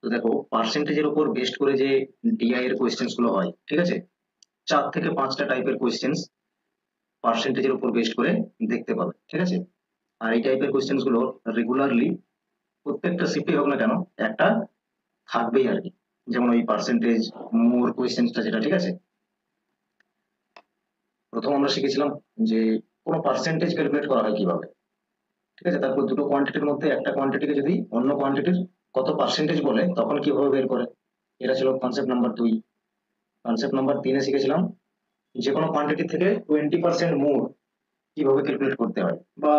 তো দেখো পার্সেন্টেজের উপর বেস্ড করে যে ডিআই এর কোয়েশ্চেন্স গুলো হয়, ঠিক আছে, 4 থেকে 5টা টাইপের কোয়েশ্চেন্স পার্সেন্টেজের উপর বেস্ড করে দেখতে পাবে, ঠিক আছে। আর এই টাইপের কোয়েশ্চেন্স গুলো রেগুলারলি প্রত্যেকটা শিফটে হোক না কেন একটা থাকবেই আর কি। যেমন ওই পার্সেন্টেজ মোর কোয়েশ্চেন্সটা যেটা, ঠিক আছে। প্রথম আমরা শিখেছিলাম যে কোনো পার্সেন্টেজ ক্যালকুলেট করা হয় কিভাবে, ঠিক আছে। তারপর দুটো কোয়ান্টিটির মধ্যে একটা কোয়ান্টিটিকে যদি অন্য কোয়ান্টিটির কত পার্সেন্টেজ বলে তখন কিভাবে বের করে, এটা ছিল কনসেপ্ট নাম্বার 2। কনসেপ্ট নাম্বার 3-এ শিখেছিলাম যে কোনো কোয়ান্টিটি থেকে 20% মোর কিভাবে ক্যালকুলেট করতে হয়, বা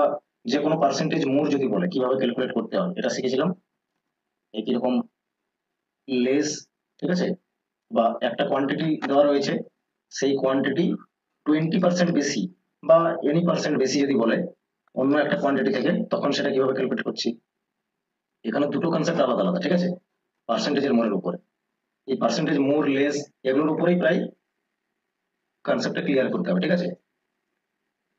যে কোনো পার্সেন্টেজ মোর যদি বলে কিভাবে ক্যালকুলেট করতে হয়, এটা শিখেছিলাম। একই রকম লেস, ঠিক আছে, বা একটা কোয়ান্টিটি দেওয়া রয়েছে, সেই কোয়ান্টিটি 20% বেশি বা এনি পার্সেন্ট বেশি যদি বলে অন্য একটা কোয়ান্টিটি থেকে, তখন সেটা কিভাবে ক্যালকুলেট করছি। এখানে দুটো কনসেপ্ট আলাদা আলাদা, ঠিক আছে, পার্সেন্টেজের মোরের উপরে। এই পার্সেন্টেজ মোর লেস এগুলোর উপরেই প্রায় কনসেপ্টটা ক্লিয়ার করতে হবে, ঠিক আছে।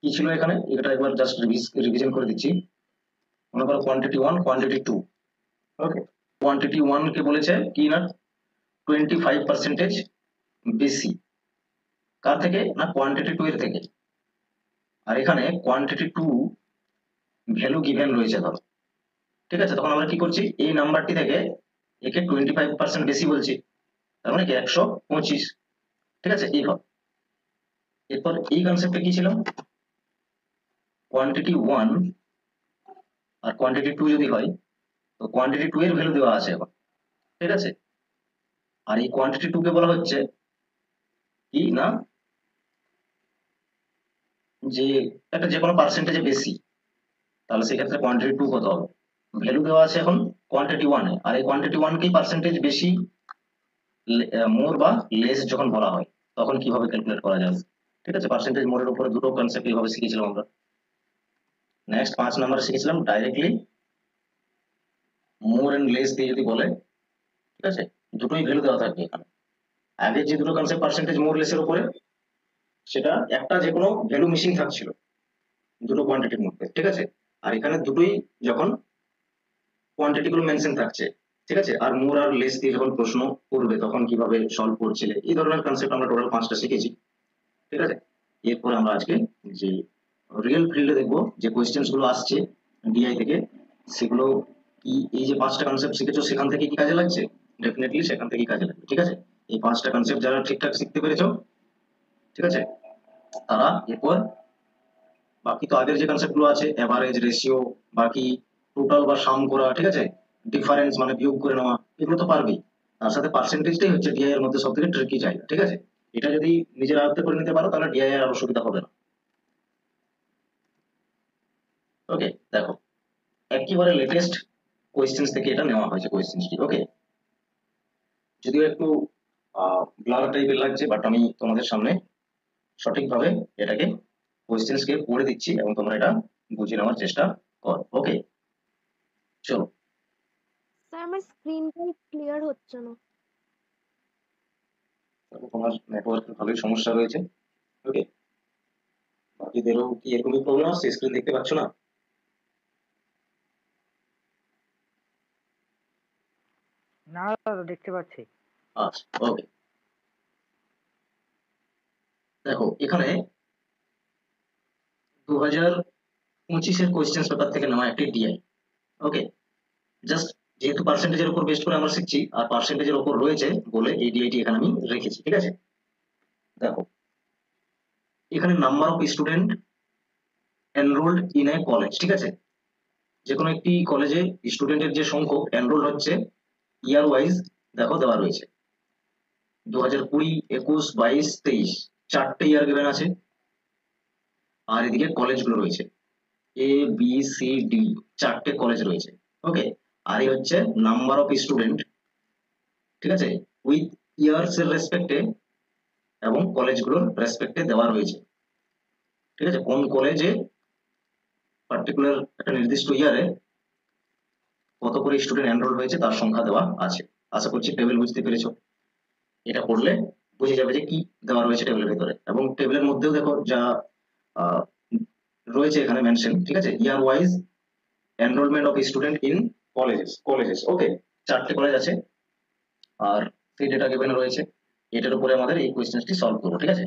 কি ছিল এখানে, এটা একবার জাস্ট রিভিশন করে দিচ্ছি। মনে করো কোয়ান্টিটি 1, কোয়ান্টিটি 2, ওকে। কোয়ান্টিটি 1 কে বলেছে কি না 25% বেশি, কার থেকে না কোয়ান্টিটি 2 এর থেকে। আর এখানে কোয়ান্টিটি 2 ভ্যালু গিভেন রয়েছে ধরো, ঠিক আছে। তখন আমরা কি করছি, এই নাম্বারটি থেকে একে 25% বেশি বলছি, তার মানে কি 125, ঠিক আছে, এই হবে। এরপর এই কনসেপ্টে কি ছিল, কোয়ান্টিটি 1 আর কোয়ান্টিটি 2 যদি হয়, তো কোয়ান্টিটি 2 এর ভ্যালু দেওয়া আছে এখন, ঠিক আছে। আর এই কোয়ান্টিটি 2 কে বলা হচ্ছে কি না যে একটা যে কোনো পার্সেন্টেজে বেশি, তাহলে সেক্ষেত্রে কোয়ান্টিটি 2 কত হবে, ভ্যালু দেওয়া আছে এখন কোয়ান্টিটি 1 এ, আর এই কোয়ান্টিটি 1 কেই পার্সেন্টেজ বেশি মোর বা লেস যখন বলা হয় তখন কিভাবে ক্যালকুলেট করা যাবে, ঠিক আছে। পার্সেন্টেজ মোরের উপরে দুটো কনসেপ্ট এইভাবে শিখেছিলাম আমরা। নেক্সট 5 নম্বরে শিখেছিলাম ডাইরেক্টলি মোর এন্ড লেস দিয়ে যদি বলে, ঠিক আছে, দুটোই ভ্যালু দেওয়া থাকবে এখানে। আগে যে দুটো কনসেপ্ট পার্সেন্টেজ মোর লেসের উপরে, সেটা একটা যে কোনো ভ্যালু মিসিং থাকছিল দুটো কোয়ান্টিটির মধ্যে, ঠিক আছে। আর এখানে দুটোই যখন কোয়ান্টিটি গুলো মেনশন থাকছে, ঠিক আছে, আর মোর আর লেস দিয়ে যখন প্রশ্ন করবে তখন কিভাবে সলভ করছিলে, এই ধরনের কনসেপ্ট আমরা টোটাল 5টা শিখেছি, ঠিক আছে। এরপরে আমরা আজকে যে রিয়েল ফিল্ডে দেখবো যে কোয়েশ্চেন্স গুলো আসছে ডিআই থেকে, সেগুলো কি এই যে 5টা কনসেপ্ট শিখেছো সেখান থেকে কি কাজে লাগছে, ডেফিনেটলি সেখান থেকেই কাজে লাগবে, ঠিক আছে। এই 5টা কনসেপ্ট যারা ঠিকঠাক শিখতে পেরেছো, ঠিক আছে, তারা এরপর বাকি তো আগের যে কনসেপ্ট গুলো আছে এভারেজ, রেশিও, বাকি টোটাল বা সাম করা, ঠিক আছে, ডিফারেন্স মানে বিয়োগ করে নেওয়া, এগুলো তো পারবেই। তার সাথে পার্সেন্টেজটাই হচ্ছে ডিআই এর মধ্যে সবথেকে ট্রিকি জায়গা, ঠিক আছে। এটা যদি নিজের আয়ত্তে করে নিতে পারো তাহলে ডিআই এর আর অসুবিধা হবে না। ওকে, দেখো একেবারে লেটেস্ট কোয়েশ্চেন্স থেকে এটা নেওয়া হয়েছে কোয়েশ্চেন্সটি, ওকে। যদিও একটু ব্লার টাইপের লাগছে, বাট আমি তোমাদের সামনে সঠিকভাবে এটাকে কোয়েশ্চেন্সকে পড়ে দিচ্ছি এবং তোমরা এটা বুঝে নেওয়ার চেষ্টা করো, ওকে। চলো, স্যার আমার স্ক্রিনটাই ক্লিয়ার হচ্ছে না। তোমার নেটওয়ার্ক ভালোই সমস্যা রয়েছে, ওকে। বাকিদেরও কি এরকমই প্রবলেম আসছে, স্ক্রিন দেখতে পাচ্ছ না? না দাদা, দেখতে পাচ্ছি। আচ্ছা, ওকে। দেখো এখানে 2025-এর কোয়েশ্চেন্স পেপার থেকে নেওয়া একটি ডিআই, ওকে। জাস্ট যেহেতু পার্সেন্টেজের উপর বেস্ট করে আমরা শিখছি আর পার্সেন্টেজের উপর রয়েছে বলে এই ডিআইটি এখানে আমি রেখেছি, ঠিক আছে। দেখো এখানে number of student enrolled in a college, ঠিক আছে, যে কোনো একটি কলেজে স্টুডেন্টের যে সংখ্যক এনরোল হচ্ছে ইয়ার ওয়াইজ দেখো দেওয়া রয়েছে 2020, 21, 22, 23, 4টে ইয়ার গিভেন আছে। আর এদিকে কলেজগুলো রয়েছে এ বি সি ডি, 4টে কলেজ রয়েছে, ওকে। আর এই হচ্ছে নাম্বার অফ স্টুডেন্ট, ঠিক আছে, উইথ ইয়ার্স এর রেসপেক্টে এবং কলেজগুলোর রেসপেক্টে দেওয়া রয়েছে, ঠিক আছে। কোন কলেজে পার্টিকুলার একটা নির্দিষ্ট ইয়ারে কত করে স্টুডেন্ট এনরোল হয়েছে তার সংখ্যা দেওয়া আছে। আশা করছি টেবিল বুঝতে পেরেছো। এটা পড়লে বুঝে যাবে যে কি দেওয়া রয়েছে টেবিলের ভিতরে, এবং টেবিলের মধ্যেও দেখো যা আহ, রয়েছে এখানে মেনশন, ঠিক আছে, year wise enrollment of student in colleges, okay. 4টে কলেজ আছে, আর সেই ডেটা গিভেন রয়েছে, এটার উপরে আমাদের এই কোয়েশ্চেনটি সলভ করবো। ঠিক আছে,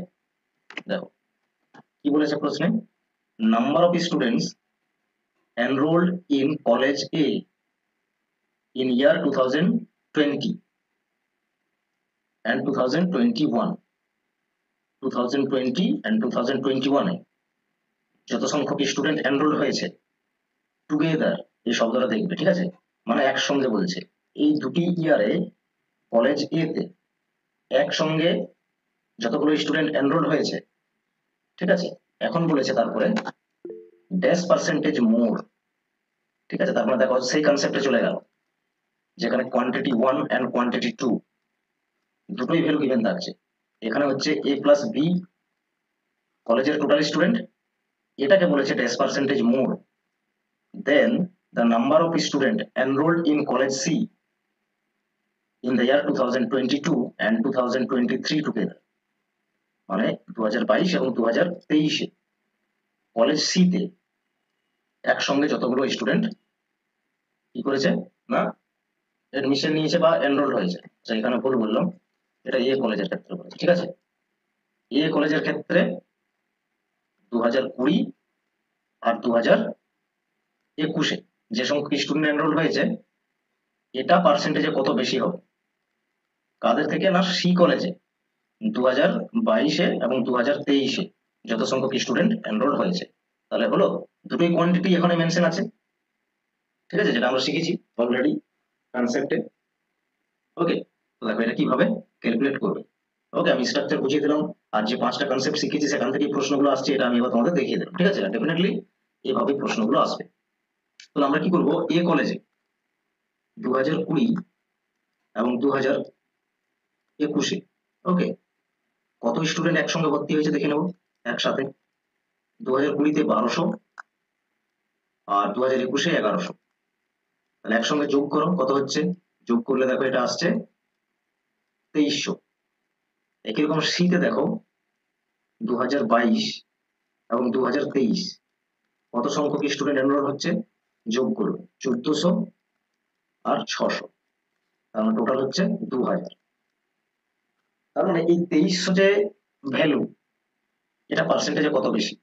দেখো কি বলেছে প্রশ্নে, number of students enrolled in college A in year 2020 and 2021, 2020 and 2021 এ যত সংখ্যক স্টুডেন্ট এনরোল হয়েছে টুগেদার, এই শব্দটা দেখবে। ঠিক আছে, মানে একসঙ্গে বলছে এই দুটি ইয়ারে কলেজ এ তে একসঙ্গে যতগুলো স্টুডেন্ট এনরোল হয়েছে। ঠিক আছে, এখন বলেছে তারপরে ড্যাশ পার্সেন্টেজ মোর। ঠিক আছে, তারপরে দেখো সেই কনসেপ্টে চলে গেল যেখানে কোয়ান্টিটি 1 এন্ড কোয়ান্টিটি 2 দুটোই ভ্যালু গিভেন থাকছে। এখানে হচ্ছে a প্লাস বি কলেজের টোটাল স্টুডেন্ট, এটাকে বলেছে dash percentage more than the number of student enrolled in college C in the year 2022 and 2023 together, মানে 2022 এবং 2023 এ কলেজ সি তে একসঙ্গে যতগুলো স্টুডেন্ট কি করেছে না এডমিশন নিয়েছে বা এনরোল হয়েছে। এখানে ভুল বললাম, এটা এ কলেজের ক্ষেত্রে বলেছে। ঠিক আছে, এ কলেজের ক্ষেত্রে 2020 আর 2021 যে সংখ্যক স্টুডেন্ট এনরোল হয়েছে এটা পার্সেন্টেজে কত বেশি হবে কাদের থেকে না সি কলেজে 2022 এবং 2023 যত সংখ্যক স্টুডেন্ট এনরোল হয়েছে। তাহলে হলো দুটোই কোয়ান্টিটি এখানে মেনশন আছে। ঠিক আছে, যেটা আমরা শিখেছি অলরেডি কনসেপ্টে। ওকে, তো দেখো এটা কিভাবে ক্যালকুলেট করবে। ওকে, আমি স্ট্রাকচার বুঝিয়ে দিলাম, আর যে 5টা কনসেপ্ট শিখেছি সেখান থেকে প্রশ্নগুলো আসছে এটা আমি এবার তোমাদের দেখিয়ে দিলাম। ঠিক আছে, ডেফিনেটলি এইভাবে প্রশ্নগুলো আসবে। তো আমরা কি করব, এ কলেজে 2020 এবং 2021 ওকে কত স্টুডেন্ট একসঙ্গে ভর্তি হয়েছে দেখে নেব একসাথে। 2020-তে 1200 আর 2021-এ 1100, তাহলে একসঙ্গে যোগ করো কত হচ্ছে, যোগ করলে দেখো এটা আসছে 2300। একই রকম সিতে দেখো 2022 এবং 2023 কত সংখ্যক স্টুডেন্ট এনরোল হচ্ছে, যোগ করবে 1400 আর 600, তার মানে টোটাল হচ্ছে 2000। তার মানে এই 2300 যে ভ্যালু এটা পার্সেন্টেজে কত বেশি,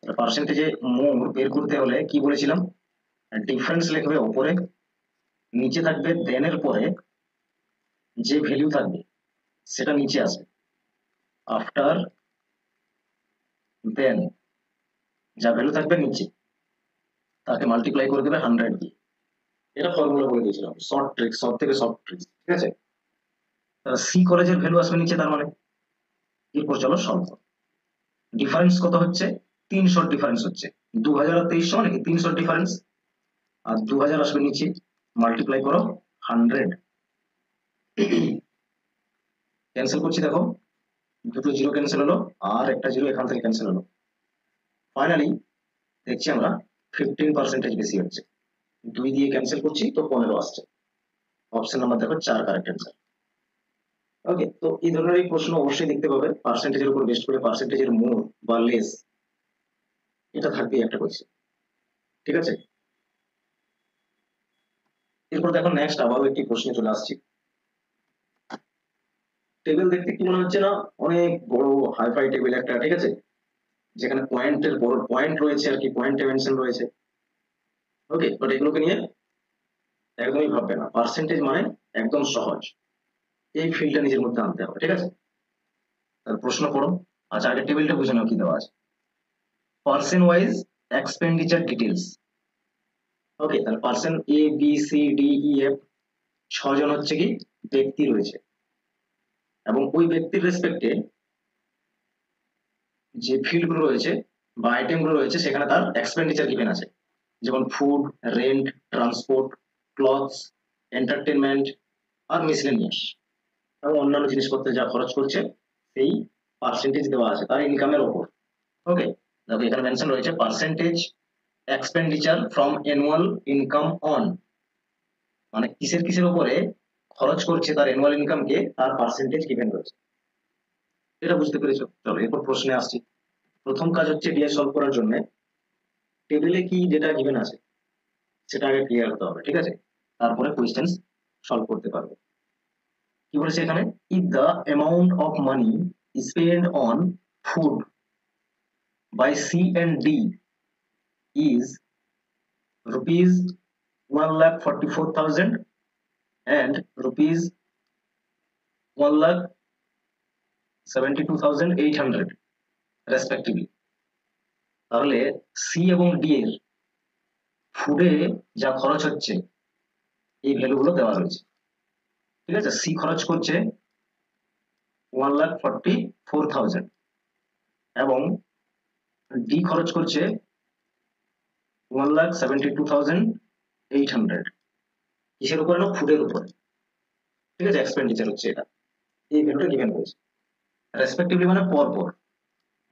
পার্সেন্টেজে মোর বের করতে হলে কি বলেছিলাম, ডিফারেন্স লিখবে উপরে, নিচে থাকবে দেন এর পরে যে ভ্যালু থাকবে সেটা নিচে আসবে, আফটার দেন যা ভ্যালু থাকবে নিচে তাকে মাল্টিপ্লাই করে দেবে 100 দিয়ে। এটা ফর্মুলা বলে দিয়েছিলাম, শর্ট ট্রিক, সব থেকে শর্ট ট্রিক। ঠিক আছে, সি কলেজের ভ্যালু আসবে নিচে, তার মানে এরপর চলো সলভ করো। ডিফারেন্স কত হচ্ছে, 300 ডিফারেন্স হচ্ছে, 2000 আর 2300 মানে কি 300 ডিফারেন্স, আর 2000 আসবে নিচে, মাল্টিপ্লাই করো 100। ক্যান্সেল করছি, দেখো দুটো জিরো ক্যান্সেল হলো আর একটা জিরো এখান থেকে ক্যান্সেল হলো। ফাইনালি দেখছি আমরা 15% বেশি হচ্ছে, 2 দিয়ে ক্যান্সেল করছি তো 15 আসছে। অপশন নাম্বার দেখো 4 কারেক্ট অ্যান্সার। ওকে, তো এই ধরনের এই প্রশ্ন অবশ্যই দেখতে পাবে পার্সেন্টেজের উপর বেস্ট করে, পার্সেন্টেজের মোর বা লেস এটা থাকবে একটা কোয়েশ্চেন। ঠিক আছে, এরপর দেখো নেক্সট আবারও একটি প্রশ্নে চলে আসছি। টেবিল দেখতে কি মনে হচ্ছে না, অনেক বড় হাইফাই টেবিল একটা। ঠিক আছে, যেখানে পয়েন্টের বড় পয়েন্ট রয়েছে আর কি, পয়েন্ট মেনশন রয়েছে। ওকে, বাট এগুলোকে নিয়ে একদমই ভাববে না, পার্সেন্টেজ মানে একদম সহজ, এই ফিল্ডটা নিজের মধ্যে আনতে হবে। ঠিক আছে, তার প্রশ্ন পড়ো। আচ্ছা, আগে টেবিলটা বুঝে নাও কি দেওয়া আছে, person wise expenditure details. Okay, তাহলে person A B C D E F 6 জন হচ্ছে কি ব্যক্তি রয়েছে, এবং ওই ব্যক্তির রেসপেক্টে যে ফিল্ড গুলো রয়েছে বা আইটেম গুলো রয়েছে সেখানে তার এক্সপেন্ডিচার গিভেন আছে, যেমন food, rent, transport, clothes, entertainment আর মিসলেনিয়াস, এবং অন্যান্য জিনিসপত্রে যা খরচ করছে সেই পার্সেন্টেজ দেওয়া আছে তার ইনকামের ওপর। ওকে, দেখো এখানে মেনশন রয়েছে percentage expenditure from annual income on, মানে কিসের কিসের উপরে খরচ করছে তার অ্যানুয়াল ইনকামকে তার পার্সেন্টেজ গিভেন রয়েছে। এটা বুঝতে পেরেছো? চলো এরপর প্রশ্নে আসছি। প্রথম কাজ হচ্ছে ডিআই সলভ করার জন্য টেবিলে কি ডেটা গিভেন আছে সেটা আগে ক্লিয়ার হতে হবে। ঠিক আছে, তারপরে কোয়েশ্চেন সলভ করতে পারবে। কি বলেছে এখানে, if the amount of money spent on food by C and D is rupees 1,44,000 and rupees 1,72,800 respectively, তাহলে সি এবং ডি এর ফুডে যা খরচ হচ্ছে এই ভ্যালুগুলো দেওয়া রয়েছে। ঠিক আছে, সি খরচ করছে 1,44,000 এবং ডি খরচ করছে 1,72,800। কিসের উপরে না, ফুডের উপরে। ঠিক আছে, এক্সপেন্ডিচার হচ্ছে এটা, এই ভ্যালুটা গিভেন হয়েছে রেসপেক্টিভলি, মানে পর পর,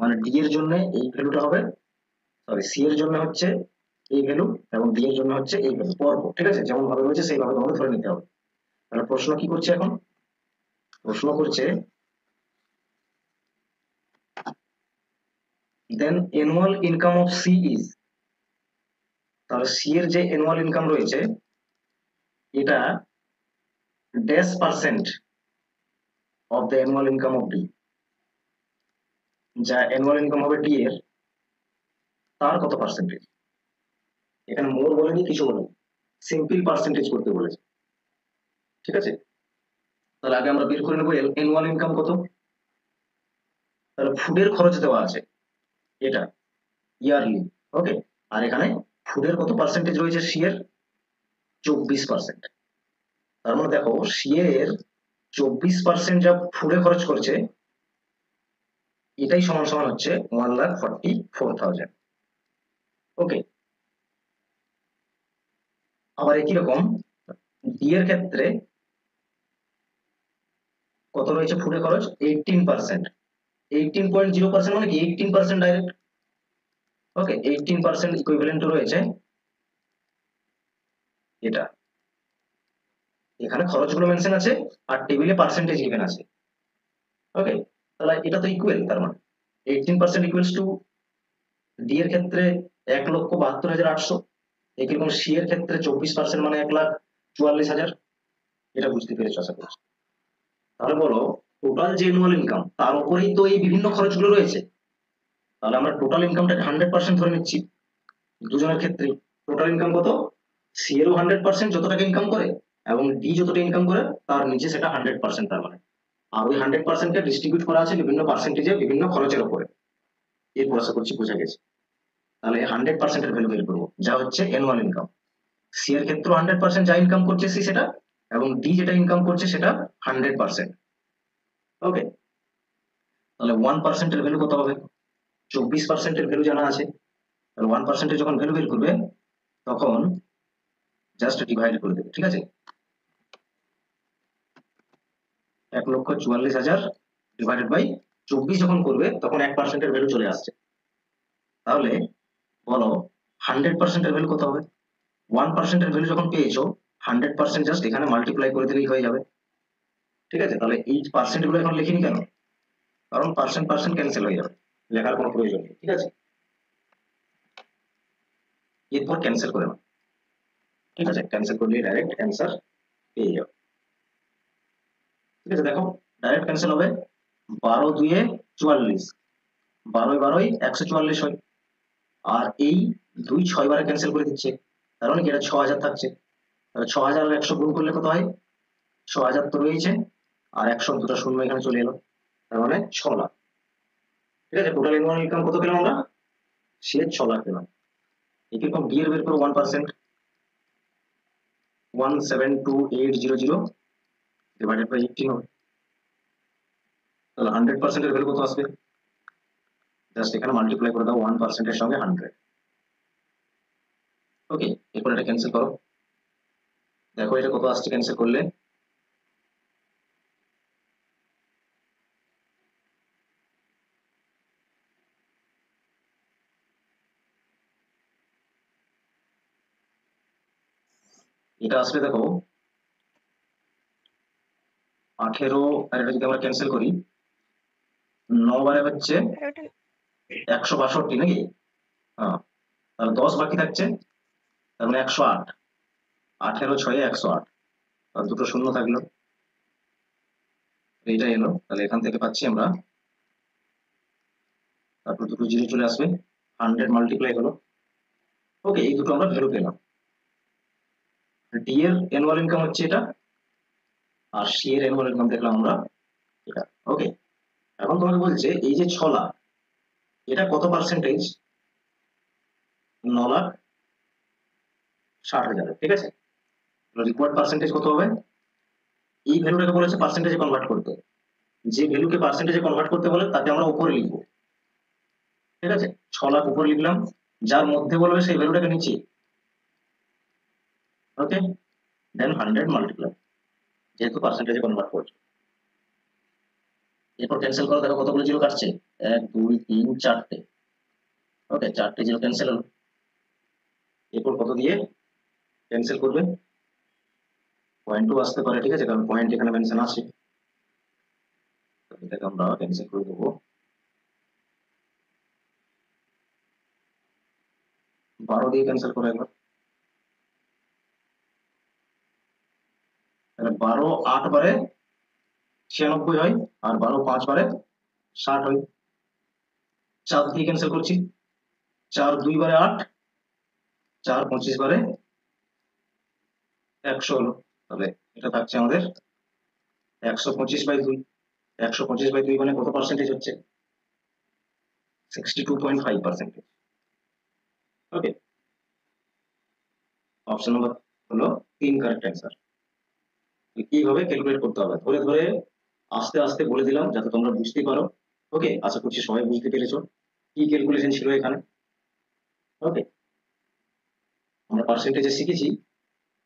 মানে ডি এর জন্য এই ভ্যালুটা হবে, সরি সি এর জন্য হচ্ছে এই ভ্যালু এবং ডি এর জন্য হচ্ছে এই ভ্যালু পর পর। ঠিক আছে, যেমন ভাবে রয়েছে সেইভাবে তোমাকে ধরে নিতে হবে। তাহলে প্রশ্ন কি করছে এখন, প্রশ্ন করছে then annual income of C is, তাহলে সি এর যে অ্যানুয়াল ইনকাম রয়েছে এটা dash percent of the annual income of D, যা অ্যানুয়াল ইনকাম হবে ডি এর তার কত পার্সেন্টেজ। এখানে মোর বলেনি, কিছু বলেনি, সিম্পল পার্সেন্টেজ করতে বলেছে। ঠিক আছে, তাহলে আগে আমরা বের করে নেবো অ্যানুয়াল ইনকাম কত। তাহলে ফুডের খরচ দেওয়া আছে এটা ইয়ারলি, ওকে, আর এখানে ফুডের কত পার্সেন্টেজ রয়েছে, সি এর 24%। তার মানে দেখো সি এর 24% যা ফুডে খরচ করছে এটাই সমান সমান হচ্ছে 1,44,000। ওকে, আবার একই রকম ডি এর ক্ষেত্রে কত রয়েছে ফুডে খরচ, 18%। 18.0% মানে কি 18% ডাইরেক্ট। ওকে, 18% ইকুইভ্যালেন্ট রয়েছে এটা, এখানে খরচগুলো মেনশন আছে আর টেবিলে পার্সেন্টেজ গিভেন আছে। ওকে, তাহলে এটা তো ইকুয়াল, তার মানে 18% ইকুয়ালস টু ডি এর ক্ষেত্রে 1,72,800, একইরকম সি এর ক্ষেত্রে 24% মানে 1,44,000। এটা বুঝতে পেরেছো আশা করছি। তাহলে বলো টোটাল যে অ্যানুয়াল ইনকাম তার উপরেই তো এই বিভিন্ন খরচগুলো রয়েছে, তাহলে আমরা টোটাল ইনকামটাকে 100% ধরে নিচ্ছি দুজনের ক্ষেত্রে। টোটাল ইনকাম কত, সি এরও 100% যত টাকা ইনকাম করে এবং ডি যতটা ইনকাম করে তার নিচে সেটা 100%, তার মানে আর ওই 100% কে ডিস্ট্রিবিউট করা আছে বিভিন্ন পার্সেন্টেজে বিভিন্ন খরচের উপরে। এরপর আশা করছি বোঝা গেছে। তাহলে 100% এর ভ্যালু বের করবো, যা হচ্ছে অ্যানুয়াল ইনকাম। সি এর ক্ষেত্রে 100% যা ইনকাম করছে সি সেটা, এবং ডি যেটা ইনকাম করছে সেটা 100%। ওকে, তাহলে 1% এর ভ্যালু কত হবে, 24% এর ভ্যালু জানা আছে, তাহলে 1% যখন ভ্যালু বের করবে তখন জাস্ট ডিভাইড করে দেবে। ঠিক আছে, 1,44,000 ডিভাইডেড বাই 24 যখন করবে তখন 1% এর ভ্যালু চলে আসছে। তাহলে বলো 100% এর ভ্যালু কত হবে, 1% এর ভ্যালু যখন পেয়েছো 100% জাস্ট এখানে মাল্টিপ্লাই করে দিলেই হয়ে যাবে। ঠিক আছে, তাহলে এই পার্সেন্ট গুলো এখন লিখিনি কেন, কারণ পার্সেন্ট পার্সেন্ট ক্যান্সেল হয়ে যাবে, লেখার কোনো প্রয়োজন নেই। ঠিক আছে, এরপর ক্যান্সেল করে নাও। ঠিক আছে, ক্যান্সেল করলে ডাইরেক্ট অ্যান্সার পেয়ে যাবে। ঠিক আছে, দেখো ডাইরেক্ট ক্যান্সেল হবে, 12 2 44, 12 12 144 হয়, আর এই 2 6 বারে ক্যান্সেল করে দিচ্ছে, তার মানে কি এটা 6,000 থাকছে। তাহলে 6,000 আর 100 গুণ করলে কত হয়, 6,000 তো রয়েছে আর 100 দুটো শূন্য এখানে চলে এলো, তার মানে 6 লাখ। ঠিক আছে, টোটাল অ্যানুয়াল ইনকাম কত পেলাম আমরা, সে 6 লাখ পেলাম। এরকম ডি এর বের করো 1%, 1,72,800 ডিভাইডেড বাই 18 হবে, তাহলে 100% এর ভ্যালু কত আসবে, জাস্ট এখানে মাল্টিপ্লাই করে দাও 1% এর সঙ্গে 100। ওকে, এরপর এটা ক্যান্সেল করো, দেখো এটা কত আসছে ক্যান্সেল করলে, এটা আসবে দেখো 18, আর এটা যদি আমরা ক্যান্সেল করি 9 বারে হচ্ছে আর ওটা 162 নাকি, হ্যাঁ, তাহলে 10 বাকি থাকছে, তার মানে 108, 18 6 108, আর দুটো শূন্য থাকলো, এইটা এলো, তাহলে এখান থেকে পাচ্ছি আমরা, তারপর দুটো জিরো চলে আসবে, 100 মাল্টিপ্লাই হলো। ওকে, এই দুটো আমরা ভ্যালু পেলাম। ডি এর অ্যানুয়াল ইনকাম হচ্ছে এটা, আর সি এর অ্যানুয়াল ইনকাম দেখলাম আমরা এটা। ওকে, এখন তোমাকে বলছে এই যে 6 লাখ, এটা কত পার্সেন্টেজ? 9,60,000, ঠিক আছে। রিকোয়ার্ড পার্সেন্টেজ কত হবে? এই ভ্যালুটাকে বলেছে পার্সেন্টেজে কনভার্ট করতে। যে ভ্যালুকে পার্সেন্টেজে কনভার্ট করতে বলে তাকে আমরা উপরে লিখবো, ঠিক আছে। 6 লাখ উপরে লিখলাম, যার মধ্যে বলবে সেই ভ্যালুটাকে নিচে। ওকে, দেন 100 মাল্টিপ্লাই, যেহেতু পার্সেন্টেজে কনভার্ট করছে। এরপর ক্যান্সেল করো, দেখো কতগুলো জিরো কাটছে, 1 2 3 4টে। ওকে, 4টে জিরো ক্যান্সেল হলো। এরপর কত দিয়ে ক্যান্সেল করবে? পয়েন্টও আসতে পারে, ঠিক আছে, কারণ পয়েন্ট এখানে মেনশন আছে। এটাকে আমরা ক্যান্সেল করে দেবো। 12 দিয়ে ক্যান্সেল করো একবার। তাহলে 12 8 বারে 96 হয়, আর 12 5 বারে 60 হয়। 4 দিয়ে ক্যান্সেল করছি, 4 2 বারে 8, 4 25 বারে 100 হলো। তাহলে এটা থাকছে আমাদের 125/2। 125/2 মানে কত পার্সেন্টেজ হচ্ছে? 62.5%। ওকে, অপশন নাম্বার হলো 3 কারেক্ট অ্যান্সার। কিভাবে ক্যালকুলেট করতে হবে ধরে ধরে আস্তে আস্তে বলে দিলাম যাতে তোমরা বুঝতে পারো। ওকে, আশা করছি সবাই বুঝতে পেরেছো কি ক্যালকুলেশন ছিল এখানে। ওকে, আমরা পার্সেন্টেজে শিখেছি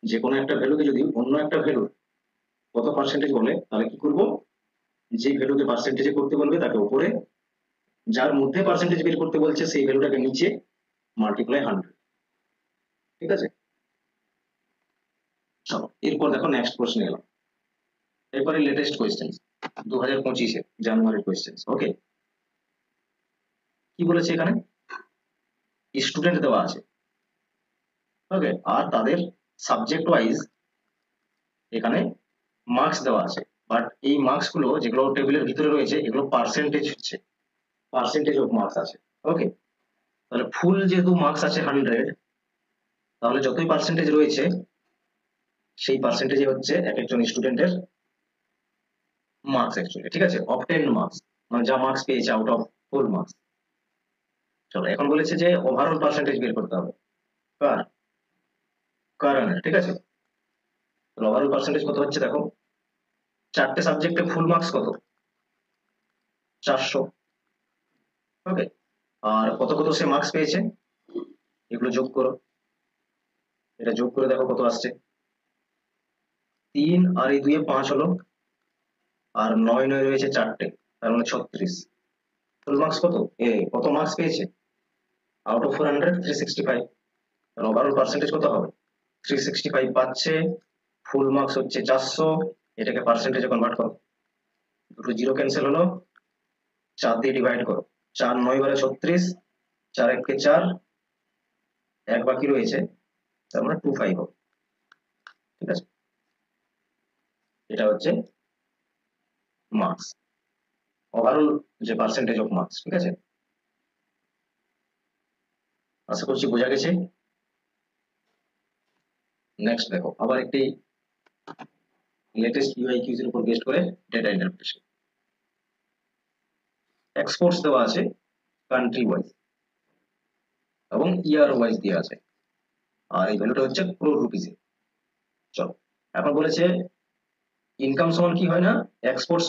যে কোনো একটা ভ্যালুকে যদি অন্য একটা ভ্যালু কত পার্সেন্টেজ বলে তাহলে কি করব, যে ভ্যালুকে পার্সেন্টেজে করতে বলবে তাকে উপরে, যার মধ্যে পার্সেন্টেজ বের করতে বলছে সেই ভ্যালুটাকে নিচে, মাল্টিপ্লাই 100, ঠিক আছে। চলো এরপর দেখো নেক্সট প্রশ্ন এলাম। এরপরে লেটেস্ট কোয়েশ্চেন 2025 জানুয়ারির কোয়েশ্চেন। ওকে, কি বলেছে এখানে? স্টুডেন্ট দেওয়া আছে, ওকে, আর তাদের সাবজেক্ট ওয়াইজ এখানে মার্কস দেওয়া আছে। বাট এই মার্কস গুলো যেগুলো টেবিলের ভিতরে রয়েছে এগুলো পার্সেন্টেজ হচ্ছে, পার্সেন্টেজ অফ মার্কস আছে। ওকে, তাহলে ফুল যেহেতু মার্কস আছে 100, তাহলে যতই পার্সেন্টেজ রয়েছে সেই পার্সেন্টেজে হচ্ছে এক একজন স্টুডেন্টের মার্কস অ্যাকচুয়ালি, ঠিক আছে, অবটেন্ড মার্কস, মানে যা মার্কস পেয়েছে আউট অফ ফুল মার্কস। চলো এখন বলেছে যে ওভারঅল পার্সেন্টেজ বের করতে হবে কার? কারণের, ঠিক আছে। ওভারঅল পার্সেন্টেজ কত হচ্ছে দেখো, 4টে সাবজেক্টে ফুল মার্কস কত? 400। ওকে, আর কত কত সে মার্কস পেয়েছে এগুলো যোগ করো, এটা যোগ করে দেখো কত আসছে। 3 আর এই 2 5 হলো, আর 9 9 রয়েছে 4টে, তার মানে 36। ফুল মার্কস কত? কত মার্কস পেয়েছে আউট অফ 400? 365। তাহলে ওভারঅল পার্সেন্টেজ কত হবে? 365 পাচ্ছে, ফুল মার্কস হচ্ছে 400, এটাকে পার্সেন্টেজে কনভার্ট করো। দুটো জিরো ক্যান্সেল হলো, 4 দিয়ে ডিভাইড করো, 4 9 বারে 36, 4 1 কে 4, 1 বাকি রয়েছে, তার মানে 25 হবে, ঠিক আছে। এটা হচ্ছে মার্কস, ওভারঅল যে পার্সেন্টেজ অফ মার্কস, ঠিক আছে। আশা করছি বোঝা গেছে। নেক্সট দেখো আবার একটি লেটেস্ট ইউআই কিউজ এর উপর বেস্ট করে ডেটা ইন্টারপ্রিটেশন। এক্সপোর্টস দেওয়া আছে কান্ট্রি ওয়াইজ এবং ইয়ার ওয়াইজ দেওয়া আছে, আর এই ভ্যালুটা হচ্ছে ক্রোর রুপিসে। চলো এখন বলেছে ইনকাম সমান কি হয় না, এক্সপোর্টস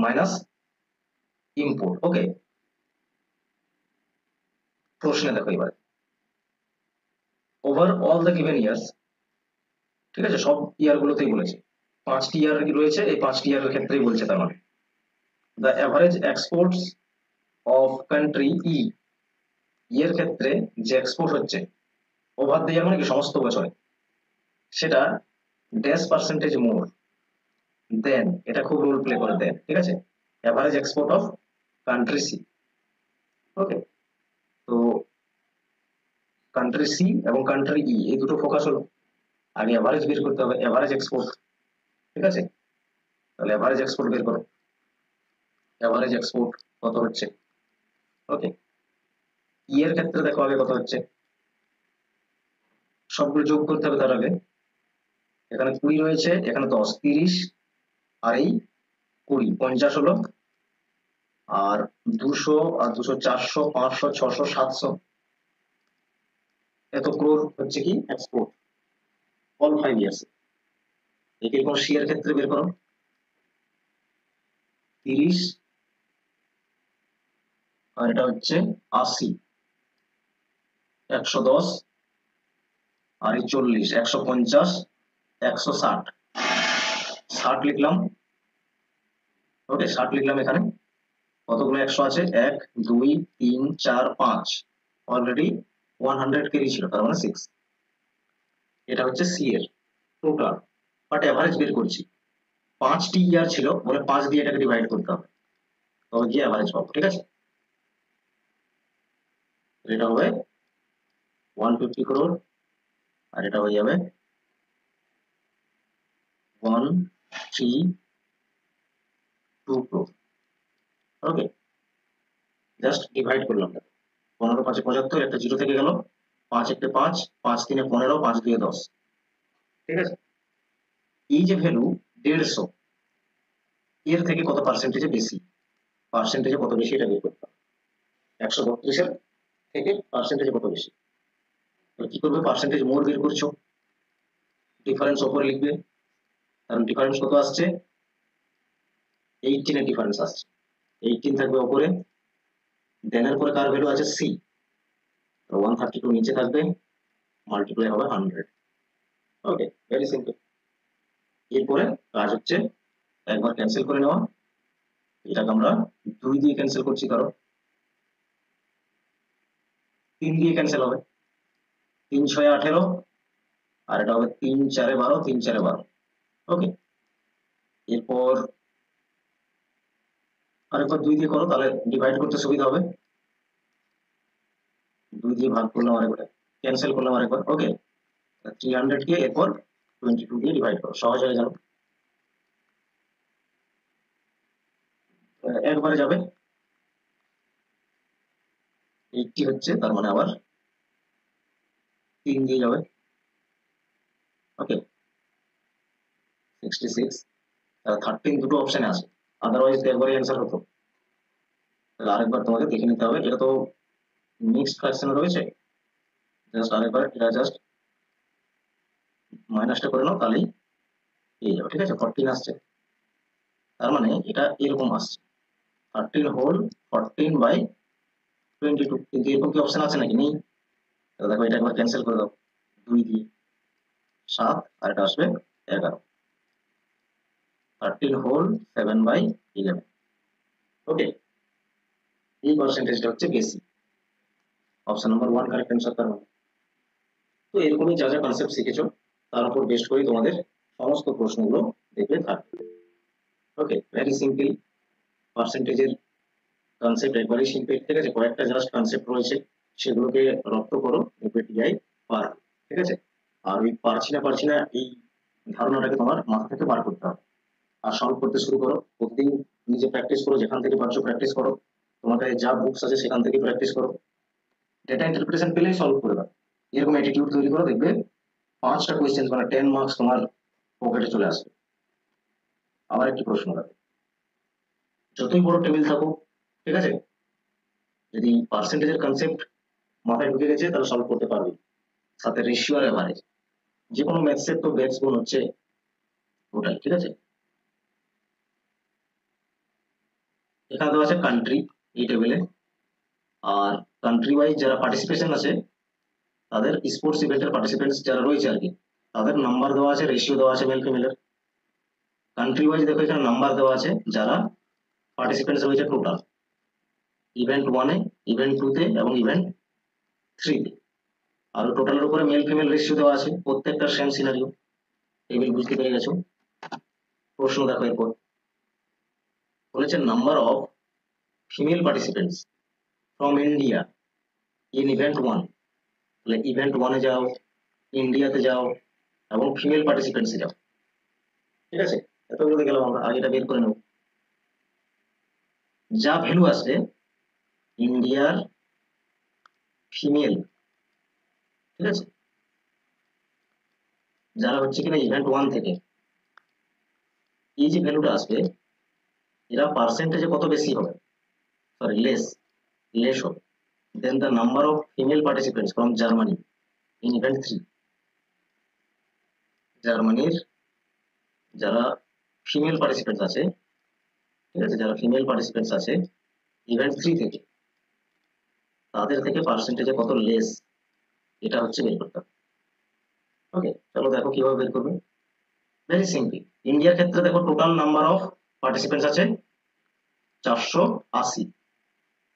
মাইনাস ইম্পোর্ট। ওকে, প্রশ্নে দেখো এবারে over all the given years, ঠিক আছে, সব ইয়ার গুলোতেই বলেছে, 5টি ইয়ার রয়েছে, এই 5টি ইয়ারের ক্ষেত্রেই বলছে, তার মানে the average exports of country E, এর ক্ষেত্রে যে এক্সপোর্ট হচ্ছে ওভার দ্য ইয়ার মানে কি সমস্ত বছরে, সেটা ড্যাশ পার্সেন্টেজ মোর দেন, এটা খুব রোল প্লে করে দেন, ঠিক আছে, average export of country C. Okay, তো কান্ট্রি সি এবং কান্ট্রি ই এই দুটো ফোকাস হলো, আগে অ্যাভারেজ বের করতে হবে, অ্যাভারেজ এক্সপোর্ট, ঠিক আছে। তাহলে অ্যাভারেজ এক্সপোর্ট বের করো, এভারেজ এক্সপোর্ট কত হচ্ছে। ওকে, ইয়ের ক্ষেত্রে দেখো আগে কত হচ্ছে, সবগুলো যোগ করতে হবে। তার আগে এখানে 20 রয়েছে, এখানে 10, 30 আর এই 20, 50 হলো, আর 200 আর 200, 400, 500, 600, 700, এত ক্রোর হচ্ছে কি এক্সপোর্ট অল 5 ইয়ার্স। এরকম সি এর ক্ষেত্রে বের করো, 30 আর এটা হচ্ছে 80, 110 আর এই 40, 150, 160, 60 লিখলাম। ওকে, 60 লিখলাম। এখানে কতগুলো 100 আছে, 1 2 3 4 5, অলরেডি 100 কেজি ছিল, তার মানে 6। এটা হচ্ছে সি এর টোটাল, বাট এভারেজ বের করছি। 5টি ইয়ার ছিল বলে 5 দিয়ে এটাকে ডিভাইড করতে হবে, তবে গিয়ে এভারেজ পাবো। ঠিক আছে, এটা হবে 150 crore আর এটা হয়ে যাবে 132 crore। ওকে, জাস্ট ডিভাইড করলাম। 15 5 75, একটা জিরো থেকে গেল, 5 1 5, 5 3 15, 5 2 10। ঠিক আছে, এই যে ভ্যালু 150, এর থেকে কত পার্সেন্টেজে বেশি, পার্সেন্টেজে কত বেশি এটা বের করতে হবে। 132 এর থেকে পার্সেন্টেজে কত বেশি, কি করবে, পার্সেন্টেজ মোর বের করছো, ডিফারেন্স ওপরে লিখবে, কারণ ডিফারেন্স কত আসছে, 18 এর ডিফারেন্স আসছে, 18 থাকবে ওপরে, দেন এর পরে কার ভ্যালু আছে সি, 132 নিচে থাকবে, মাল্টিপ্লাই হবে 100। ওকে, ভেরি সিম্পল। এরপরে কাজ হচ্ছে একবার ক্যান্সেল করে নেওয়া, এটাকে আমরা 2 দিয়ে ক্যান্সেল করছি, কারণ 3 দিয়ে ক্যান্সেল হবে, 3 6 18 আর এটা হবে 3 4 12, 3 4 12। ওকে, এরপর আরেকবার 2 দিয়ে করো, তাহলে ডিভাইড করতে সুবিধা হবে। 2 দিয়ে ভাগ করলাম আরেকবার, ক্যান্সেল করলাম আরেকবার। ওকে, 300 কে এরপর 22 দিয়ে ডিভাইড করো, সহজ হয়ে গেল। একবারে যাবে, 80 হচ্ছে, তার মানে আবার 3 দিয়ে যাবে। ওকে, 66, 13 দুটো অপশনে আছে, আদারওয়াইজ একবারই অ্যান্সার হতো। তাহলে আরেকবার তোমাকে দেখে নিতে হবে, এটা তো মিক্সড ফ্র্যাকশনে রয়েছে, জাস্ট আরেকবার এটা জাস্ট মাইনাসটা করে নাও, তাহলেই পেয়ে যাবে। ঠিক আছে, 14 আসছে, তার মানে এটা এরকম আসছে 13 হোল 14/22। কিন্তু এরকম কি অপশন আছে নাকি, নেই। তাহলে দেখো এটা একবার ক্যান্সেল করে দাও, 2 দিয়ে 7 আর এটা আসবে 11, 13 হোল 7/11। ওকে, এই পার্সেন্টেজটা হচ্ছে বেশি, অপশন নাম্বার 1 কারেক্ট অ্যান্সার। তার মানে তো এরকমই যা যা কনসেপ্ট শিখেছো তার উপর বেস্ট করে তোমাদের সমস্ত প্রশ্নগুলো দেখবে থাকবে। ওকে, ভেরি সিম্পল, পার্সেন্টেজের কনসেপ্ট একবারই সিম্পল। ঠিক আছে, কয়েকটা জাস্ট কনসেপ্ট রয়েছে, সেগুলোকে রপ্ত করো, দেখবে টিআই পার। ঠিক আছে, আর ওই পারছি না এই ধারণাটাকে তোমার মাথা থেকে বার করতে হবে, আর সলভ করতে শুরু করো। প্রতিদিন নিজে প্র্যাকটিস করো, যেখান থেকে পারছো প্র্যাকটিস করো, তোমার কাছে যা বুকস আছে সেখান থেকে প্র্যাকটিস করো, ডেটা ইন্টারপ্রিটেশন পেলেই সলভ করে দাও। এরকম অ্যাটিটিউড তৈরি করো, দেখবে 5টা কোয়েশ্চেন মানে 10 মার্কস তোমার পকেটে চলে আসবে। আবার একটি প্রশ্ন রাখো, যতই বড় টেবিল থাকুক, ঠিক আছে, যদি পার্সেন্টেজের কনসেপ্ট মাথায় ঢুকে গেছে তাহলে সলভ করতে পারবে, সাথে রেশিও আর এভারেজ, যে কোনো ম্যাথসের তো বেস গুণ হচ্ছে ওটাই। ঠিক আছে, এখানে দেওয়া আছে কান্ট্রি এই টেবিলে, আর কান্ট্রি ওয়াইজ যারা পার্টিসিপেশন আছে তাদের স্পোর্টস ইভেন্টের পার্টিসিপেন্টস যারা রয়েছে আর কি, তাদের নাম্বার দেওয়া আছে, রেশিও দেওয়া আছে মেল ফিমেলের। কান্ট্রি ওয়াইজ দেখো এখানে নাম্বার দেওয়া আছে যারা পার্টিসিপেন্টস রয়েছে টোটাল, ইভেন্ট 1-এ, ইভেন্ট 2-তে এবং ইভেন্ট 3-তে। আর টোটালের উপরে মেল ফিমেল রেশিও দেওয়া আছে, প্রত্যেকটা সেম সিনারিও। টেবিল বুঝতে পেরে গেছো। প্রশ্ন দেখো এরপর বলেছে number of female participants from India in event 1। তাহলে ইভেন্ট 1-এ যাও, ইন্ডিয়াতে যাও এবং ফিমেল পার্টিসিপেন্টসে যাও। ঠিক আছে, এতগুলো গেলাম আমরা, আগে এটা বের করে নেব। যা ভ্যালু আসবে ইন্ডিয়ার ফিমেল, ঠিক আছে, যারা হচ্ছে কিনা ইভেন্ট 1 থেকে, এই যে ভ্যালুটা আসবে এরা পার্সেন্টেজে কত বেশি হবে, সরি লেস হবে then the number of female participants from Germany in event 3। জার্মানির যারা ফিমেল পার্টিসিপেন্টস আছে, ঠিক আছে, যারা ফিমেল পার্টিসিপেন্টস আছে ইভেন্ট 3 থেকে, তাদের থেকে পার্সেন্টেজে কত লেস, এটা হচ্ছে বের করতে হবে। ওকে, চলো দেখো কিভাবে বের করবে। Very simple. ইন্ডিয়ার ক্ষেত্রে দেখো টোটাল নাম্বার অফ পার্টিসিপেন্টস আছে 480,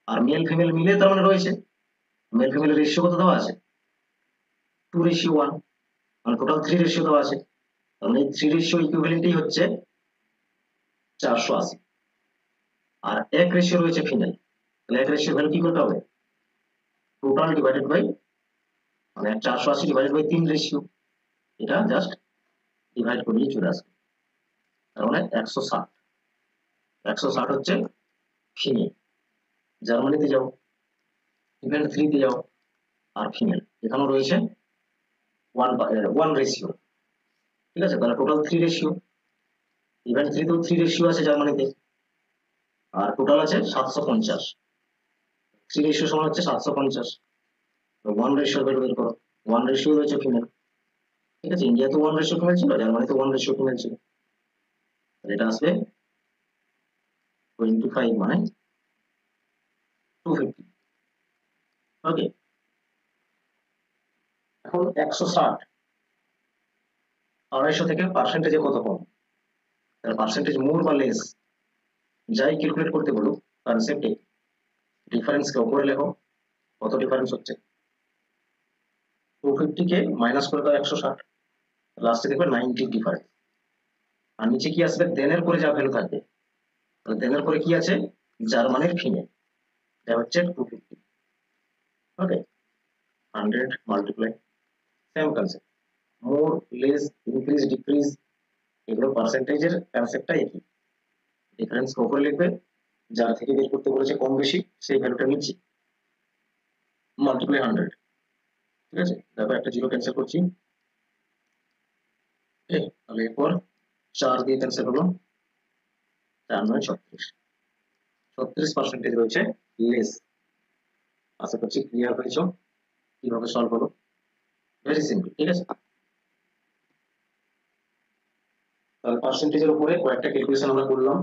আর মেল ফিমেল মিলে তার মানে রয়েছে, মেল ফিমেল রেশিও কত দেওয়া আছে 2:1, মানে টোটাল 3 রেশিও দেওয়া আছে, তার মানে 3 রেশিও ইকুইভ্যালেন্টই হচ্ছে 480, আর 1 রেশিও রয়েছে ফিমেল, তাহলে 1 রেশিও ভ্যালু কি করতে হবে, টোটাল ডিভাইডেড বাই, মানে 480 ডিভাইডেড বাই 3 রেশিও, এটা জাস্ট ডিভাইড করলেই চলে আসবে, তার মানে 160 হচ্ছে ফিমেল। জার্মানিতে যাও, ইভেন্ট 3 তে যাও, আর ফিমেল এখানেও রয়েছে 1 রেশিও, ঠিক আছে, তাহলে টোটাল 3 রেশিও, ইভেন্ট 3 তেও 3 রেশিও আছে জার্মানিতে, আর টোটাল আছে 750, 3 রেশিও সমান হচ্ছে 750, তো 1 রেশিও বের করো, 1 রেশিও রয়েছে ফিমেল, ঠিক আছে, ইন্ডিয়াতে 1 রেশিও ফিমেল ছিল, জার্মানিতে 1 রেশিও ফিমেল ছিল, এটা আসবে 25 মানে 250। ওকে, এখন 160 250 থেকে পার্সেন্টেজে কত কম, তাহলে পার্সেন্টেজ মোর বা লেস যাই ক্যালকুলেট করতে বলো কনসেপ্টে ডিফারেন্স কে উপরে লেখো, কত ডিফারেন্স হচ্ছে 250 কে মাইনাস করে দাও 160, লাস্টে দেখবে 90 ডিফারেন্স, আর নিচে কি আসবে দেনের পরে যা ভ্যালু থাকবে, তাহলে দেনের পরে কি আছে জার্মানির ফিমেল, এটা হচ্ছে 250। ওকে, 100 মাল্টিপ্লাই, সেম কনসেপ্ট, মোর লেস ইনক্রিজ ডিক্রিজ, এগুলো পার্সেন্টেজের কনসেপ্টটা একই, ডিফারেন্স উপরে লিখবে, যার থেকে বের করতে বলেছে কম বেশি সেই ভ্যালুটা নিচ্ছি, মাল্টিপ্লাই 100, ঠিক আছে, দেখো একটা জিরো ক্যান্সেল করছি, তাহলে এরপর 4 দিয়ে ক্যান্সেল হলো, 4 9 36% রয়েছে লেস। আশা করছি ক্লিয়ার হয়েছে কিভাবে সলভ হলো, ভেরি সিম্পল, ঠিক আছে। তাহলে পার্সেন্টেজের উপরে কয়েকটা ক্যালকুলেশন আমরা করলাম,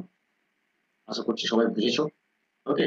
আশা করছি সবাই বুঝেছো। ওকে,